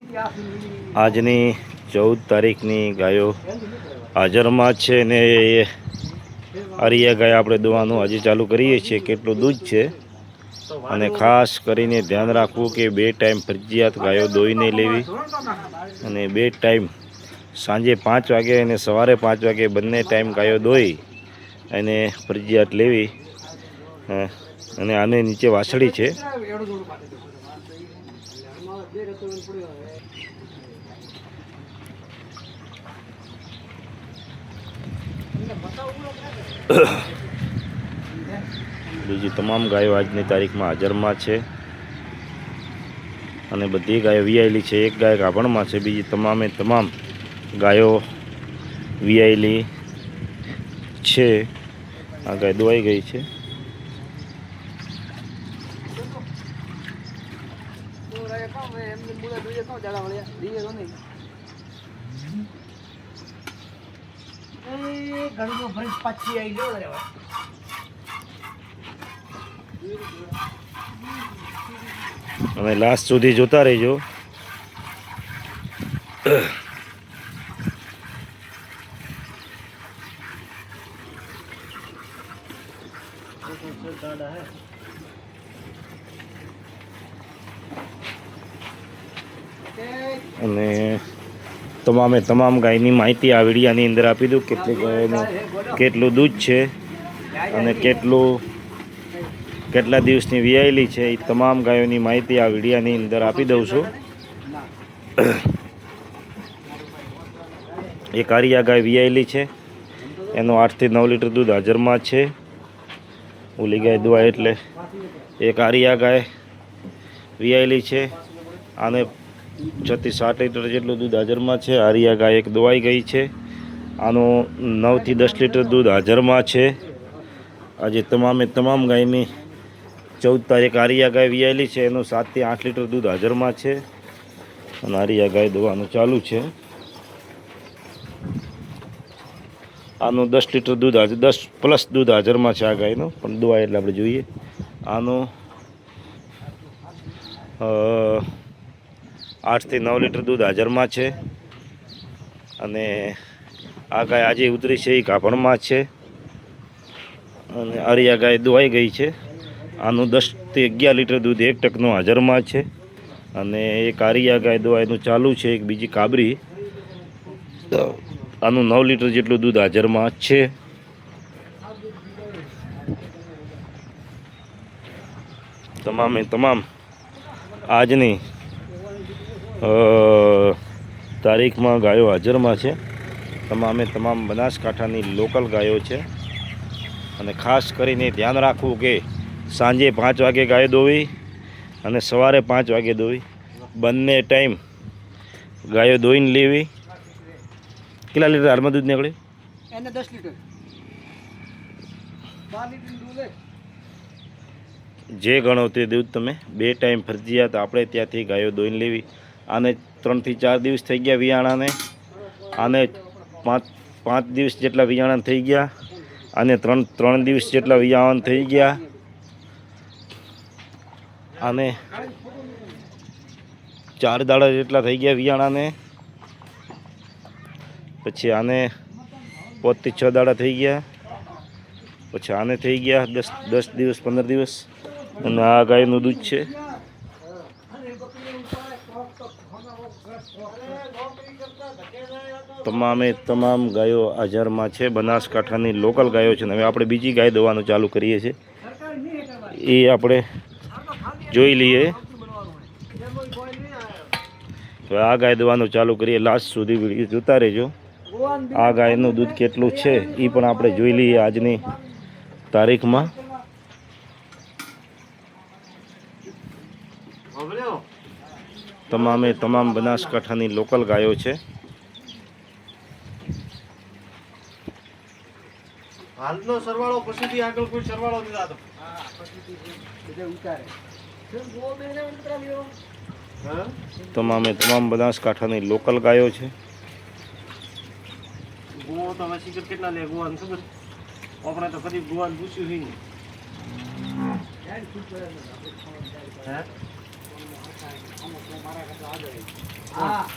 આજની 14 તારીખની ગાયો હાજરમાં છે ને આરિયા ગાય આપણે દોવાનું હજી ચાલુ કરીએ છીએ. કેટલું દૂધ છે અને ખાસ કરીને ધ્યાન રાખવું કે 2 ટાઈમ ફરજિયાત ગાયો દોઈને લેવી અને 2 ટાઈમ સાંજે 5 વાગે અને સવારે 5 વાગે બંને ટાઈમ ગાયો દોઈ અને ફરજિયાત લેવી. અને આને નીચે વાછડી છે. બીજી તમામ ગાયો આજની તારીખમાં હાજરમાં છે અને બધી ગાયો વિયાયેલી છે. એક ગાય ગાભણમાં છે, બીજી તમામે તમામ ગાયો વિયાયેલી છે. આ ગાય દોવાઈ ગઈ છે. અને લાસ્ટ સુધી જોતા રહેજો. અને તમામે તમામ ગાયની માહિતી આ વિડીયાની અંદર આપી દઉં. કેટલી ગાયનું કેટલું દૂધ છે અને કેટલા દિવસની વિયાયેલી છે એ તમામ ગાયોની માહિતી આ વિડીયાની અંદર આપી દઉં છું. એક આરિયા ગાય વિયાયેલી છે, એનો 8 થી 9 લીટર દૂધ હાજરમાં છે. ઓલી ગાય દોવાય એટલે એક આરિયા ગાય વિયાયેલી છે, આને 6 થી 7 લીટર જેટલું દૂધ હાજરમાં છે. આરિયા ગાય એક દોવાઈ ગઈ છે, આનું 9 થી 10 લીટર દૂધ હાજરમાં છે. આજે તમામે તમામ ગાયની 14 તારીખ આરિયા ગાય વિયાયેલી છે, એનું 7 થી 8 લીટર દૂધ હાજરમાં છે અને આરિયા ગાય દોવાનું ચાલુ છે. આનું 10 લીટર દૂધ 10 પ્લસ દૂધ હાજરમાં છે આ ગાયનું, પણ દોવાય એટલે આપણે જોઈએ. આનું 8 થી 9 લીટર દૂધ હાજરમાં છે અને આ ગાય આજે ઉતરી છે એ ગાભણમાં છે અને આરિયા ગાય દોવાઈ ગઈ છે. આનું 10 થી 11 લીટર દૂધ 1 ટકનું હાજરમાં છે અને એક આરિયા ગાય દોવાનું ચાલુ છે. એક બીજી કાબરી, આનું 9 લીટર જેટલું દૂધ હાજરમાં છે. તમામે તમામ આજની તારીખમાં ગાયો હાજરમાં છે. તમામે તમામ બનાસકાંઠાની લોકલ ગાયો છે અને ખાસ કરીને ધ્યાન રાખવું કે સાંજે 5 વાગે ગાય દોવી અને સવારે 5 વાગે દોવી, બંને ટાઈમ ગાયો દોઈને લેવી. કેટલા લીટર હાલમાં દૂધ નીકળે? એને 10 લીટર 12 લીટર દૂધ. જે ગણો તે દૂધ તમે 2 ટાઈમ ફરજિયાત આપણે ત્યાંથી ગાયો દોઈને લેવી. આને 3 થી 4 દિવસ થઈ ગયા વિયાણાને, આને 5 દિવસ જેટલા વિયાણા થઈ ગયા, આને 3 દિવસ જેટલા વિયાણા થઈ ગયા, આને 4 દાડા જેટલા થઈ ગયા વિયાણાને, પછી આને 5 થી 6 દાડા થઈ ગયા, પછી આને થઈ ગયા 10 દિવસ 15 દિવસ. અને આ ગાયનું દૂધ છે. તમામે તમામ ગાયો હાજરમાં છે, બનાસકાંઠાની લોકલ ગાયો છે. હવે આપણે બીજી ગાય દોવાનું ચાલુ કરીએ છીએ, એ આપણે જોઈ લઈએ. તો આ ગાય દોવાનું ચાલુ કરીએ, લાસ્ટ સુધી વિડીયો જોતા રહેજો. આ ગાયનું દૂધ કેટલું છે એ પણ આપણે જોઈ લઈએ આજની તારીખમાં. તમામે તમામ બનાસકાંઠાની લોકલ ગાયો છે. હાલનો સરવાળો પછીથી આગળ કોઈ સરવાળો નથી થતો. તમામે તમામ બનાસકાંઠાની લોકલ ગાયો છે. ગોવા તો હવે સિગર કેટલા લે ગોવાને ખબર? આપણે તો કદી ગોવાને પૂછ્યું નહીં. હા